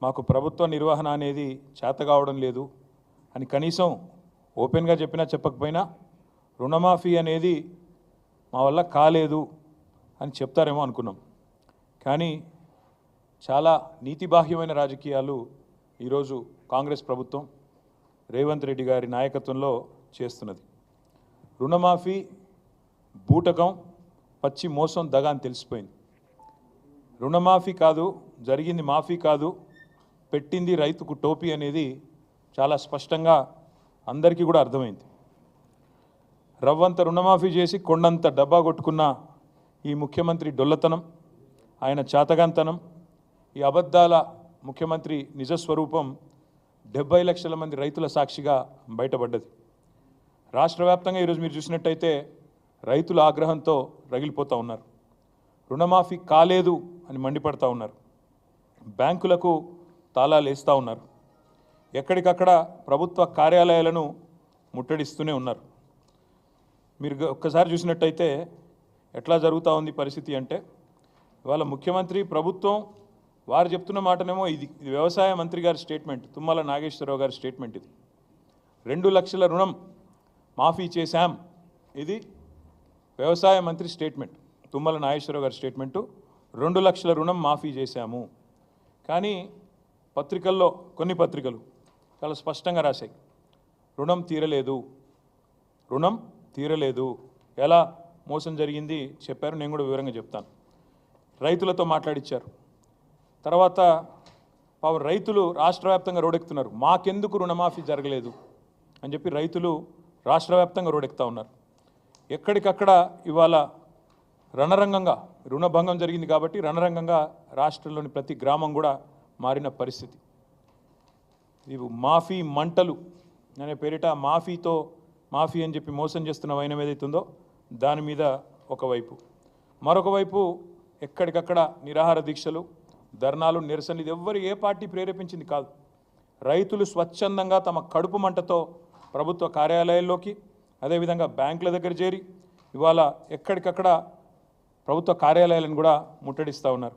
మాకు ప్రభుత్వ నిర్వహణ అనేది చేత కావడం లేదు అని కనీసం ఓపెన్గా చెప్పినా చెప్పకపోయినా రుణమాఫీ అనేది మా వల్ల కాలేదు అని చెప్తారేమో అనుకున్నాం. కానీ చాలా నీతిబాహ్యమైన రాజకీయాలు ఈరోజు కాంగ్రెస్ ప్రభుత్వం రేవంత్ రెడ్డి గారి నాయకత్వంలో చేస్తున్నది. రుణమాఫీ బూటకం, పచ్చి మోసం, దగా అని తెలిసిపోయింది. రుణమాఫీ కాదు, జరిగింది మాఫీ కాదు, పెట్టింది రైతుకు టోపీ అనేది చాలా స్పష్టంగా అందరికీ కూడా అర్థమైంది. రవ్వంత రుణమాఫీ చేసి కొండంత డబ్బా కొట్టుకున్న ఈ ముఖ్యమంత్రి డొల్లతనం, ఆయన చాతగాంతనం, ఈ అబద్ధాల ముఖ్యమంత్రి నిజస్వరూపం 70 లక్షల మంది రైతుల సాక్షిగా బయటపడ్డది. రాష్ట్ర వ్యాప్తంగా ఈరోజు మీరు చూసినట్టయితే రైతుల ఆగ్రహంతో రగిలిపోతూ ఉన్నారు. రుణమాఫీ కాలేదు అని మండిపడతా ఉన్నారు. బ్యాంకులకు తాళాలు వేస్తూ ఉన్నారు. ఎక్కడికక్కడ ప్రభుత్వ కార్యాలయాలను ముట్టడిస్తూనే ఉన్నారు. మీరు ఒక్కసారి చూసినట్టయితే ఎట్లా జరుగుతూ ఉంది పరిస్థితి అంటే, ఇవాళ ముఖ్యమంత్రి ప్రభుత్వం వారు చెప్తున్న మాటనేమో ఇది వ్యవసాయ మంత్రి గారి స్టేట్మెంట్, తుమ్మల నాగేశ్వరరావు గారి స్టేట్మెంట్. ఇది 2 లక్షల రుణం మాఫీ చేశాం, ఇది వ్యవసాయ మంత్రి స్టేట్మెంట్, తుమ్మల నాగేశ్వరరావు గారి స్టేట్మెంటు. 2 లక్షల రుణం మాఫీ చేశాము. కానీ పత్రికల్లో కొన్ని పత్రికలు చాలా స్పష్టంగా రాశాయి, రుణం తీరలేదు, రుణం తీరలేదు. ఎలా మోసం జరిగింది చెప్పారు, నేను కూడా వివరంగా చెప్తాను. రైతులతో మాట్లాడిచ్చారు. తర్వాత రైతులు రాష్ట్ర వ్యాప్తంగా రోడెక్కుతున్నారు. మాకెందుకు రుణమాఫీ జరగలేదు అని చెప్పి రైతులు రాష్ట్ర వ్యాప్తంగా రోడెక్కుతూ ఉన్నారు. ఎక్కడికక్కడ ఇవాళ రణరంగంగా రుణభంగం జరిగింది కాబట్టి రణరంగంగా రాష్ట్రంలోని ప్రతి గ్రామం కూడా మారిన పరిస్థితి. ఇవి మాఫీ మంటలు అనే పేరిట మాఫీ అని చెప్పి మోసం చేస్తున్న వైనం ఏదైతుందో దాని మీద ఒకవైపు, మరొక వైపు ఎక్కడికక్కడ నిరాహార దీక్షలు, ధర్నాలు, నిరసనలు. ఇది ఎవ్వరు ఏ పార్టీ ప్రేరేపించింది కాదు. రైతులు స్వచ్ఛందంగా తమ కడుపు మంటతో ప్రభుత్వ కార్యాలయాల్లోకి, అదేవిధంగా బ్యాంకుల దగ్గర చేరి ఇవాళ ఎక్కడికక్కడ ప్రభుత్వ కార్యాలయాలను కూడా ముట్టడిస్తూ ఉన్నారు.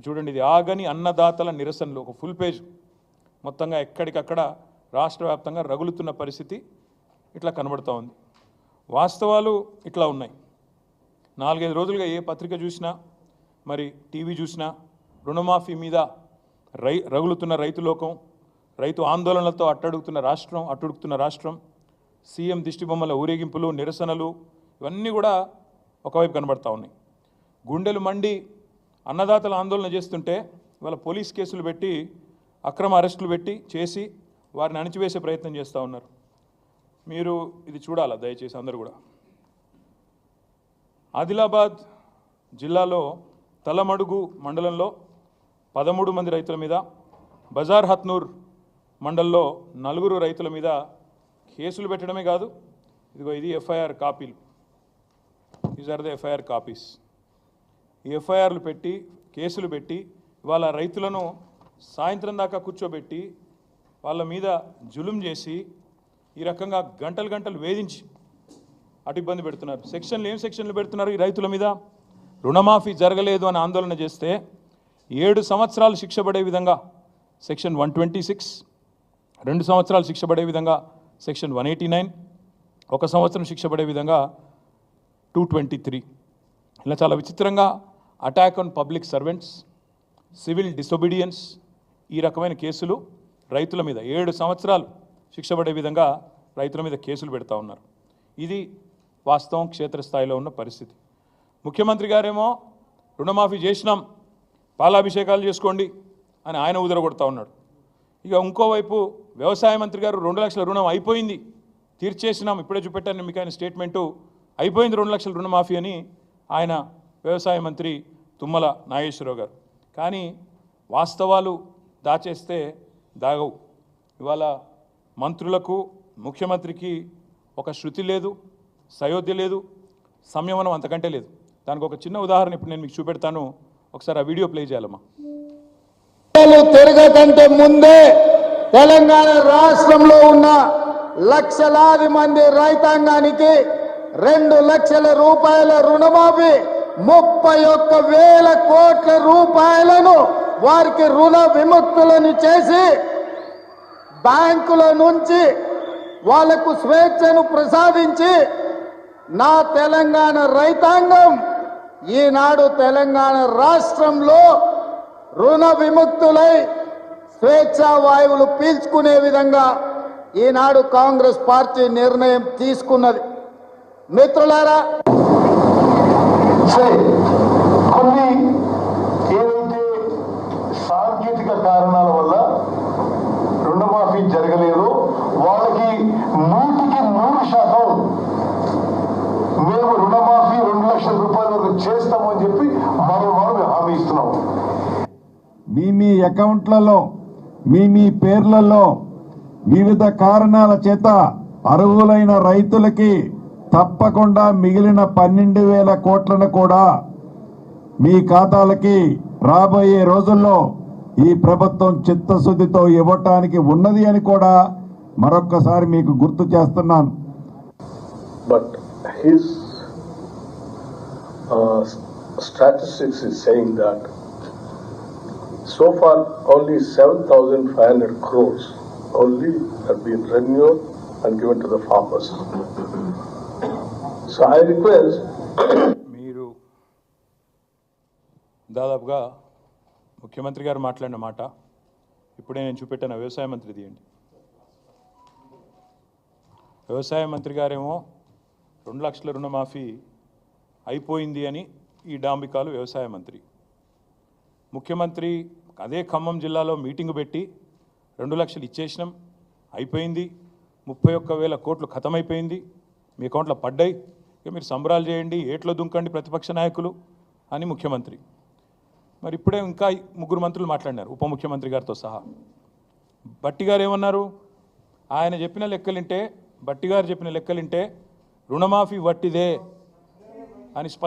చూడండి, ఇది ఆగని అన్నదాతల నిరసనలు, ఒక ఫుల్ పేజ్ మొత్తంగా ఎక్కడికక్కడ రాష్ట్ర వ్యాప్తంగా రగులుతున్న పరిస్థితి ఇట్లా కనబడుతూ ఉంది. వాస్తవాలు ఇట్లా ఉన్నాయి. 4-5 రోజులుగా ఏ పత్రిక చూసినా, మరి టీవీ చూసినా రుణమాఫీ మీద రగులుతున్న రైతు లోకం, రైతు ఆందోళనలతో అట్టుడుకుతున్న రాష్ట్రం, సీఎం దిష్టిబొమ్మల ఊరేగింపులు, నిరసనలు, ఇవన్నీ కూడా ఒకవైపు కనబడతా ఉన్నాయి. గుండెలు మండి అన్నదాతల ఆందోళన చేస్తుంటే ఇవాళ పోలీస్ కేసులు పెట్టి, అక్రమ అరెస్టులు పెట్టి చేసి వారిని అణిచివేసే ప్రయత్నం చేస్తూ ఉన్నారు. మీరు ఇది చూడాలా దయచేసి అందరూ కూడా. ఆదిలాబాద్ జిల్లాలో తలమడుగు మండలంలో 13 మంది రైతుల మీద, బజార్ హత్నూర్ మండలంలో 4 రైతుల మీద కేసులు పెట్టడమే కాదు, ఇదిగో ఇది ఎఫ్ఐఆర్ కాపీలు, these are the FIR copies. ఈ ఎఫ్ఐఆర్లు పెట్టి, కేసులు పెట్టి వాళ్ళ రైతులను సాయంత్రం దాకా కూర్చోబెట్టి వాళ్ళ మీద జులుం చేసి ఈ రకంగా గంటలు వేధించి అటు ఇబ్బంది పెడుతున్నారు. ఏం సెక్షన్లు పెడుతున్నారు ఈ రైతుల మీద? రుణమాఫీ జరగలేదు అని ఆందోళన చేస్తే 7 సంవత్సరాలు శిక్ష పడే విధంగా సెక్షన్ 126, 2 సంవత్సరాలు శిక్ష పడే విధంగా సెక్షన్ 189, 1 సంవత్సరం శిక్ష పడే విధంగా 223. ఇలా చాలా విచిత్రంగా attack on public servants, civil disobedience, ఈ రకమైన కేసులు రైతుల మీద 7 సంవత్సరాలు శిక్ష పడే విధంగా రైతుల మీద కేసులు పెడతా ఉన్నారు. ఇది వాస్తవం, క్షేత్రస్థాయిలో ఉన్న పరిస్థితి. ముఖ్యమంత్రి గారేమో రుణమాఫీ చేసినాం, పాలాభిషేకాలు చేసుకోండి అని ఆయన ఉదరగొడతా ఉన్నాడు. ఇక ఇంకోవైపు వ్యవసాయ మంత్రి గారు 2 లక్షల రుణం అయిపోయింది, తీర్చేసినాం, ఇప్పుడే చూపెట్టాను మీకు ఆయన స్టేట్మెంటు, అయిపోయింది 2 లక్షల రుణమాఫీ అని ఆయన వ్యవసాయ మంత్రి తుమ్మల నాగేశ్వరరావు గారు. కానీ వాస్తవాలు దాచేస్తే దాగవు. ఇవాళ మంత్రులకు, ముఖ్యమంత్రికి ఒక శృతి లేదు, సయోధ్య లేదు, సంయమనం అంతకంటే లేదు. దానికి ఒక చిన్న ఉదాహరణ ఇప్పుడు నేను మీకు చూపెడతాను, ఒకసారి ఆ వీడియో ప్లే చేయాలమ్మా. తిరగకంటే ముందే తెలంగాణ రాష్ట్రంలో ఉన్న లక్షలాది మంది రైతాంగానికి 2 లక్షల రూపాయల రుణమాఫీ, 31,000 కోట్ల రూపాయలను వారికి రుణ విముక్తులను చేసి బ్యాంకుల నుంచి వాళ్లకు స్వేచ్ఛను ప్రసాదించి నా తెలంగాణ రైతాంగం ఈనాడు తెలంగాణ రాష్ట్రంలో రుణ విముక్తులై స్వేచ్ఛా వాయువులు పీల్చుకునే విధంగా ఈనాడు కాంగ్రెస్ పార్టీ నిర్ణయం తీసుకున్నది. మిత్రులారా, కొన్ని ఏదైతే సాంకేతిక కారణాల వల్ల రుణమాఫీ జరగలేదు, వాళ్ళకి 100% మేము రుణమాఫీ 2 లక్షల రూపాయల వరకు చేస్తామని చెప్పి మనం హామీ ఇస్తున్నాం. మీ అకౌంట్లలో మీ పేర్లలో వివిధ కారణాల చేత అర్హులైన రైతులకి తప్పకుండా మిగిలిన 12,000 కోట్లను కూడా మీ ఖాతాలకి రాబోయే రోజుల్లో ఈ ప్రభుత్వం చిత్తశుద్ధితో ఇవ్వటానికి ఉన్నది అని కూడా మరొక్కసారి మీకు గుర్తు చేస్తున్నాను. But his statistics is saying that so far only 7,500 crores only have been renewed and given to the farmers. So I request మీరు దాదాపుగా ముఖ్యమంత్రి గారు మాట్లాడిన మాట ఇప్పుడే నేను చూపెట్టాను. వ్యవసాయ మంత్రి తీయండి. వ్యవసాయ మంత్రి గారేమో 2 లక్షల రుణమాఫీ అయిపోయింది అని ఈ డాంబికాలు వ్యవసాయ మంత్రి. ముఖ్యమంత్రి అదే ఖమ్మం జిల్లాలో మీటింగ్ పెట్టి 2 లక్షలు ఇచ్చేసినాం, అయిపోయింది, 31,000 కోట్లు ఖతమైపోయింది, మీ అకౌంట్లో పడ్డాయి, ఇక మీరు సంబరాలు చేయండి, ఏట్లో దుంకండి ప్రతిపక్ష నాయకులు అని ముఖ్యమంత్రి. మరి ఇప్పుడే ఇంకా 3 మంత్రులు మాట్లాడినారు ఉప ముఖ్యమంత్రి గారితో సహా. బట్టి గారు ఏమన్నారు? ఆయన చెప్పిన లెక్కలింటే, బట్టి గారు చెప్పిన లెక్కలింటే రుణమాఫీ వట్టిదే అని స్పష్టం